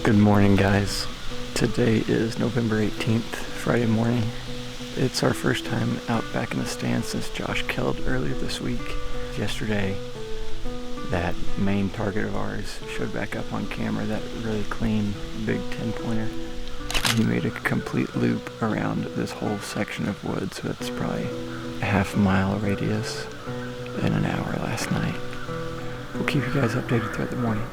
Good morning, guys. Today is November 18th, Friday morning. It's our first time out back in the stand since Josh killed earlier this week. Yesterday, that main target of ours showed back up on camera, that really clean big 10-pointer. He made a complete loop around this whole section of woods, so it's probably a half-mile radius in an hour last night. We'll keep you guys updated throughout the morning.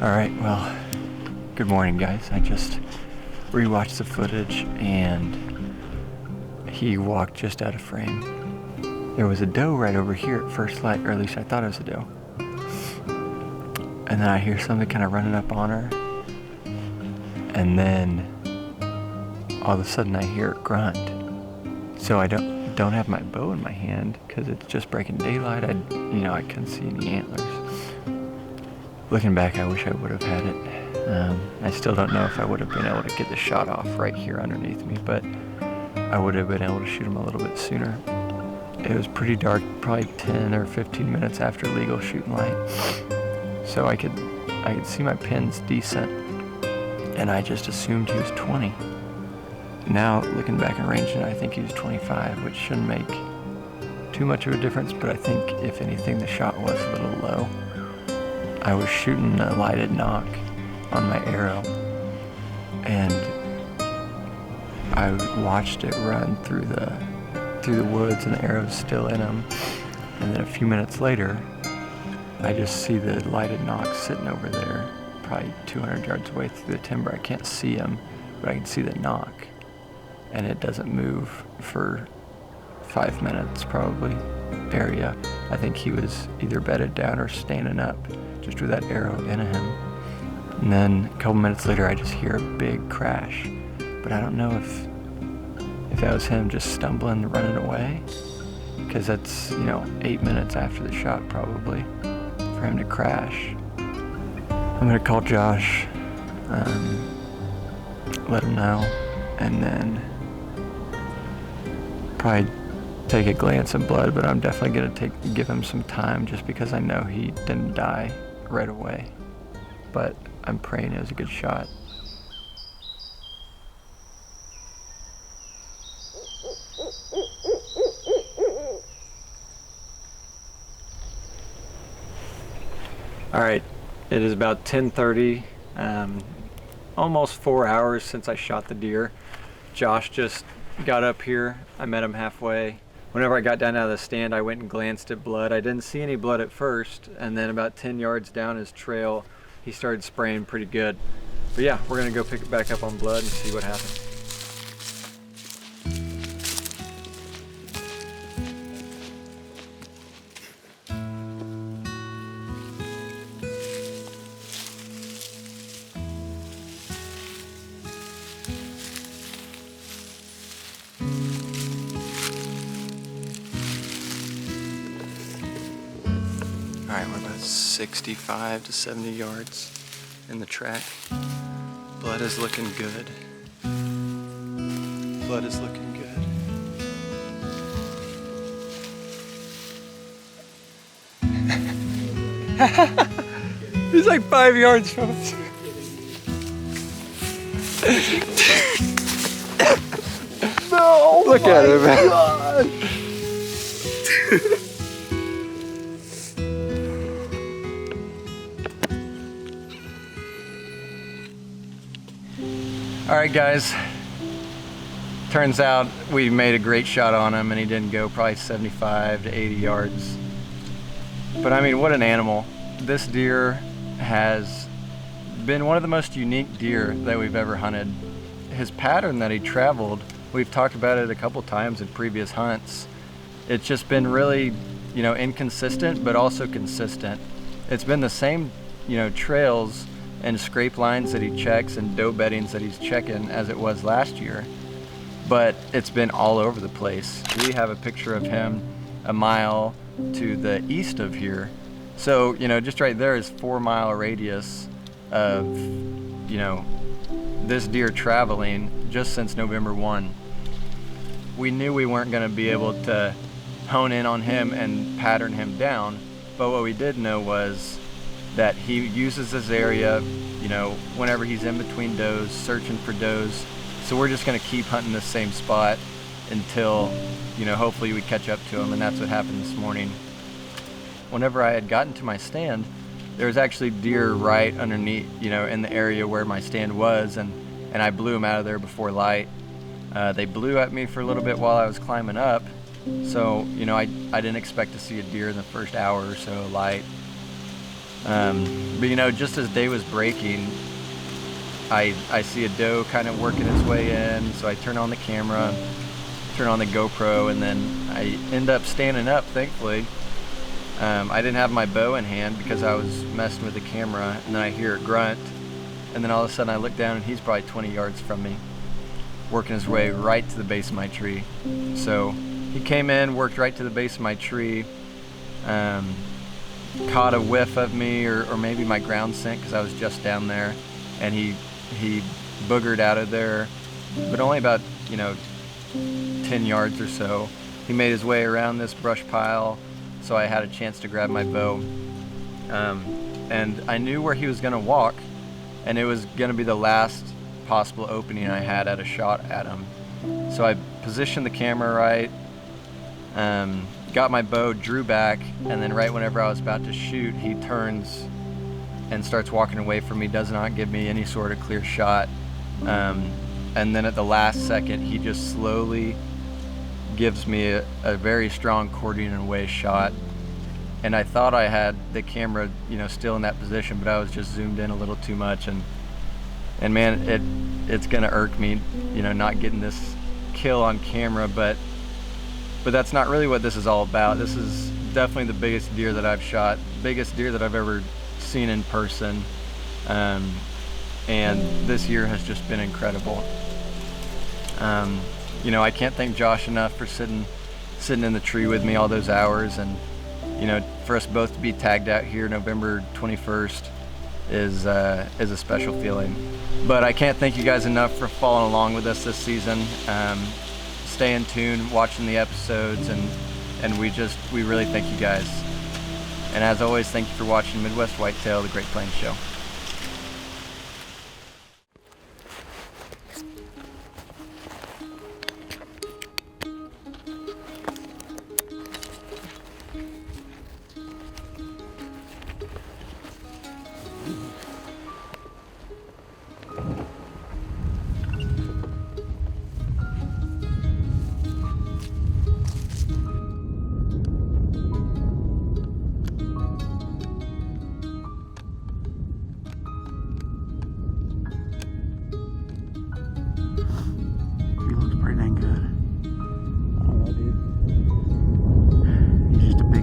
Alright, well, good morning, guys. I just rewatched the footage and he walked just out of frame. There was a doe right over here at first light, or at least I thought it was a doe. And then I hear something kind of running up on her. And then all of a sudden I hear it grunt. So I don't have my bow in my hand because it's just breaking daylight. I couldn't see any antlers. Looking back, I wish I would have had it. I still don't know if I would have been able to get the shot off right here underneath me, but I would have been able to shoot him a little bit sooner. It was pretty dark, probably 10 or 15 minutes after legal shooting light. So I could see my pins decent, and I just assumed he was 20. Now, looking back and ranging, I think he was 25, which shouldn't make too much of a difference, but I think, if anything, the shot was a little low. I was shooting a lighted knock on my arrow, and I watched it run through the woods, and the arrow's still in him. And then a few minutes later, I just see the lighted knock sitting over there, probably 200 yards away through the timber. I can't see him, but I can see the knock, and it doesn't move for 5 minutes probably area. I think he was either bedded down or standing up, just with that arrow in him. And then a couple minutes later, I just hear a big crash, but I don't know if that was him just stumbling, running away, because that's 8 minutes after the shot probably for him to crash. I'm gonna call Josh, let him know, and then probably take a glance of blood, but I'm definitely gonna give him some time just because I know he didn't die right away. But I'm praying it was a good shot. All right, it is about 10:30, almost 4 hours since I shot the deer. Josh just got up here. I met him halfway. Whenever I got down out of the stand, I went and glanced at blood. I didn't see any blood at first, and then about 10 yards down his trail, he started spraying pretty good. But yeah, we're gonna go pick it back up on blood and see what happens. All right, we're about 65 to 70 yards in the track. Blood is looking good. Blood is looking good. He's like 5 yards from us. No! Look at him, man. God. All right, guys. Turns out we made a great shot on him and he didn't go probably 75 to 80 yards. But I mean, what an animal. This deer has been one of the most unique deer that we've ever hunted. His pattern that he traveled, we've talked about it a couple times in previous hunts. It's just been really, inconsistent, but also consistent. It's been the same, trails and scrape lines that he checks and doe beddings that he's checking as it was last year, but it's been all over the place. We have a picture of him a mile to the east of here. So, just right there is 4 mile radius of, this deer traveling just since November 1. We knew we weren't gonna be able to hone in on him and pattern him down, but what we did know was that he uses this area, whenever he's in between does, searching for does. So we're just gonna keep hunting the same spot until, hopefully we catch up to him, and that's what happened this morning. Whenever I had gotten to my stand, there was actually deer right underneath, in the area where my stand was, and I blew them out of there before light. They blew at me for a little bit while I was climbing up, so, I didn't expect to see a deer in the first hour or so of light. But just as day was breaking, I see a doe kind of working its way in, so I turn on the camera, turn on the GoPro, and then I end up standing up, thankfully. I didn't have my bow in hand because I was messing with the camera, and then I hear it grunt, and then all of a sudden I look down and he's probably 20 yards from me, working his way right to the base of my tree. So he came in, worked right to the base of my tree, caught a whiff of me or maybe my ground scent because I was just down there, and he boogered out of there, but only about 10 yards or so. He made his way around this brush pile, so I had a chance to grab my bow, and I knew where he was gonna walk, and it was gonna be the last possible opening I had at a shot at him. So I positioned the camera right, got my bow, drew back, and then right whenever I was about to shoot, he turns and starts walking away from me, does not give me any sort of clear shot. And then at the last second, he just slowly gives me a very strong coordinated away shot. And I thought I had the camera, still in that position, but I was just zoomed in a little too much. And man, it's gonna irk me, not getting this kill on camera, but that's not really what this is all about. This is definitely the biggest deer that I've shot, biggest deer that I've ever seen in person. And this year has just been incredible. I can't thank Josh enough for sitting in the tree with me all those hours, and for us both to be tagged out here November 21st, is a special feeling. But I can't thank you guys enough for following along with us this season, staying tuned, watching the episodes, and we really thank you guys. And as always, thank you for watching Midwest Whitetail, the Great Plains Show.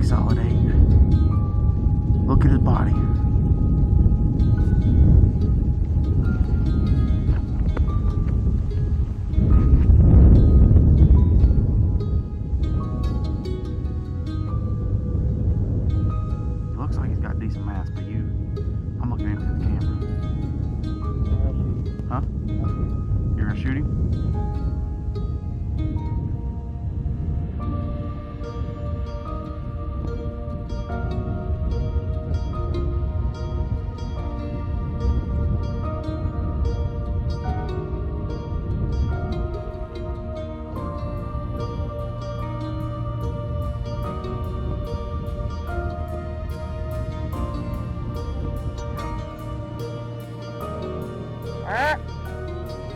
Solid 8. Look at his body. He looks like he's got decent mass, but I'm looking at him through the camera. Huh? You're gonna shoot him?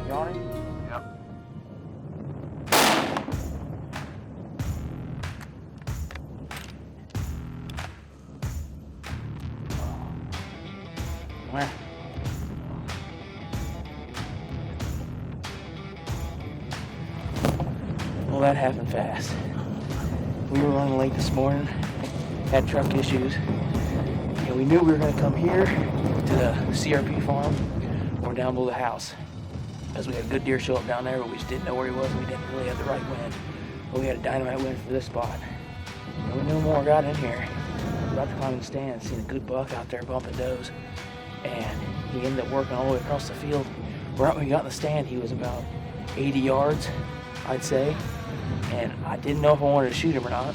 Johnny? Yep. Where? Well, that happened fast. We were running late this morning, had truck issues, and we knew we were going to come here to the CRP farm or down below the house, because we had a good deer show up down there, but we just didn't know where he was. We didn't really have the right wind, but we had a dynamite wind for this spot. And we knew more got in here. We were about to climb the stand, seen a good buck out there bumping does, and he ended up working all the way across the field. Right when we got in the stand, he was about 80 yards, I'd say, and I didn't know if I wanted to shoot him or not.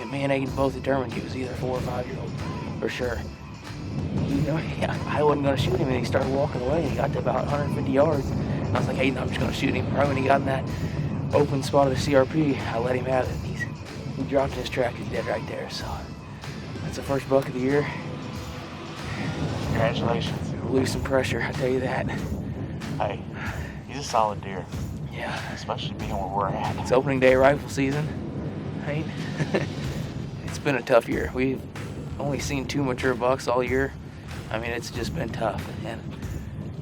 And me and Aiden both determined he was either a 4 or 5 year old for sure. I wasn't going to shoot him, and he started walking away, and he got to about 150 yards. And I was like, hey, I'm just going to shoot him. Right when he got in that open spot of the CRP, I let him have it. He dropped in his track. He's dead right there. So that's the first buck of the year. Congratulations. Lose some pressure, I tell you that. Hey, he's a solid deer. Yeah. Especially being where we're at. It's opening day rifle season, right? It's been a tough year. We've only seen 2 mature bucks all year. I mean, it's just been tough, and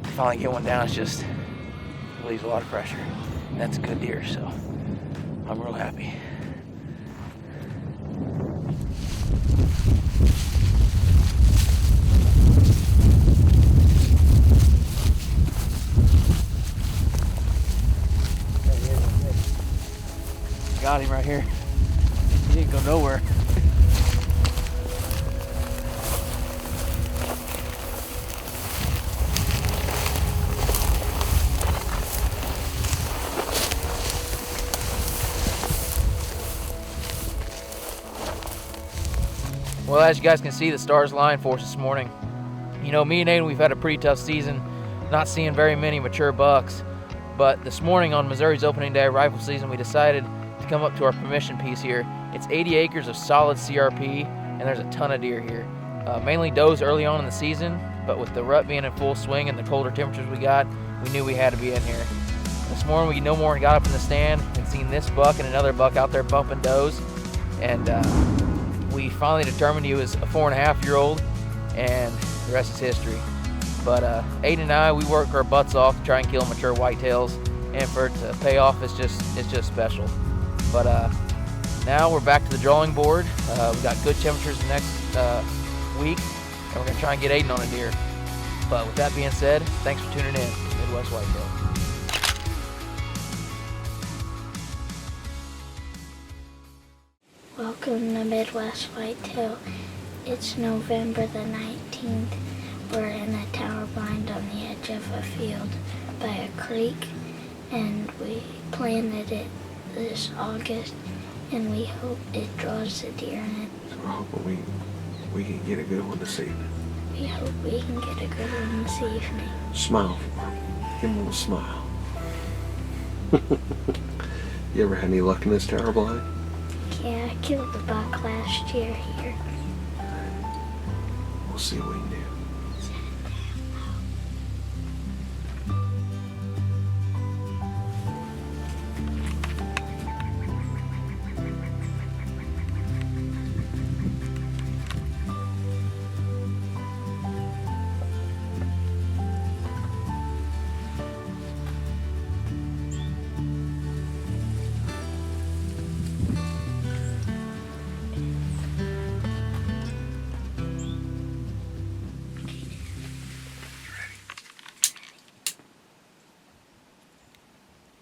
to finally get one down, it's just relieves a lot of pressure. And that's a good deer, so I'm real happy. Got him right here. He didn't go nowhere. Well, as you guys can see, the stars aligned for us this morning. You know, me and Aiden, we've had a pretty tough season, not seeing very many mature bucks. But this morning on Missouri's opening day of rifle season, we decided to come up to our permission piece here. It's 80 acres of solid CRP, and there's a ton of deer here. Mainly does early on in the season, but with the rut being in full swing and the colder temperatures we got, we knew we had to be in here. This morning we no more got up in the stand and seen this buck and another buck out there bumping does, and we finally determined he was a 4.5-year-old, and the rest is history. But Aiden and I, we work our butts off to try and kill mature whitetails, and for it to pay off, it's just special. But now we're back to the drawing board. We've got good temperatures the next week, and we're gonna try and get Aiden on a deer. But with that being said, thanks for tuning in to Midwest Whitetail. Welcome to Midwest Whitetail. It's November the 19th. We're in a tower blind on the edge of a field by a creek, and we planted it this August, and we hope it draws a deer in it. So we're hoping we can get a good one this evening. We hope we can get a good one this evening. Smile for him. Give him a little smile. You ever had any luck in this tower blind? Yeah, I killed a buck last year here. We'll see what we can do.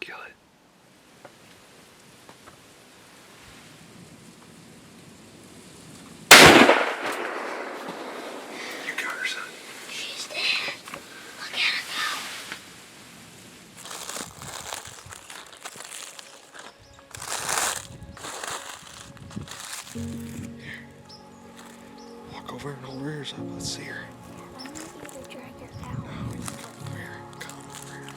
Kill it. You got her, son. She's there. Look at her go. Walk over and hold her ears up. Let's see her. You drag her out. No, you can come over here. Come over here.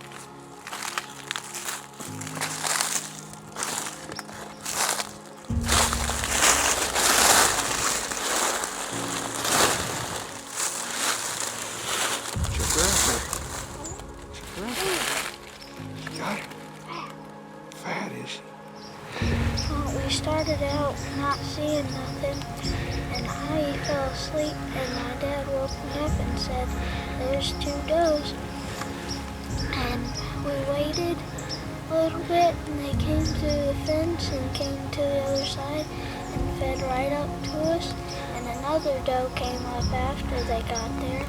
Check her out there. Check her out there. You got her. Fat, is she? Well, we started out not seeing nothing, and I fell asleep, and my dad woke me up and said, "There's 2 does." And we waited a little bit, and they came to the fence and came to the other side and fed right up to us, and another doe came up after they got there.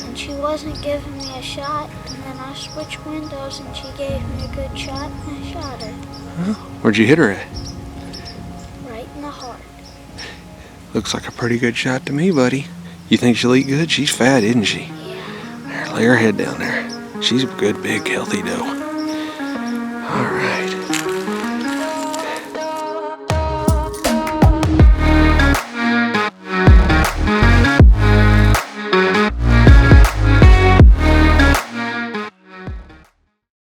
And she wasn't giving me a shot, and then I switched windows, and she gave me a good shot, and I shot her Huh? Where'd you hit her at? right in the heart. Looks like a pretty good shot to me, buddy. You think she'll eat good? She's fat, isn't she? Yeah. There, lay her head down there. She's a good, big, healthy doe. All right.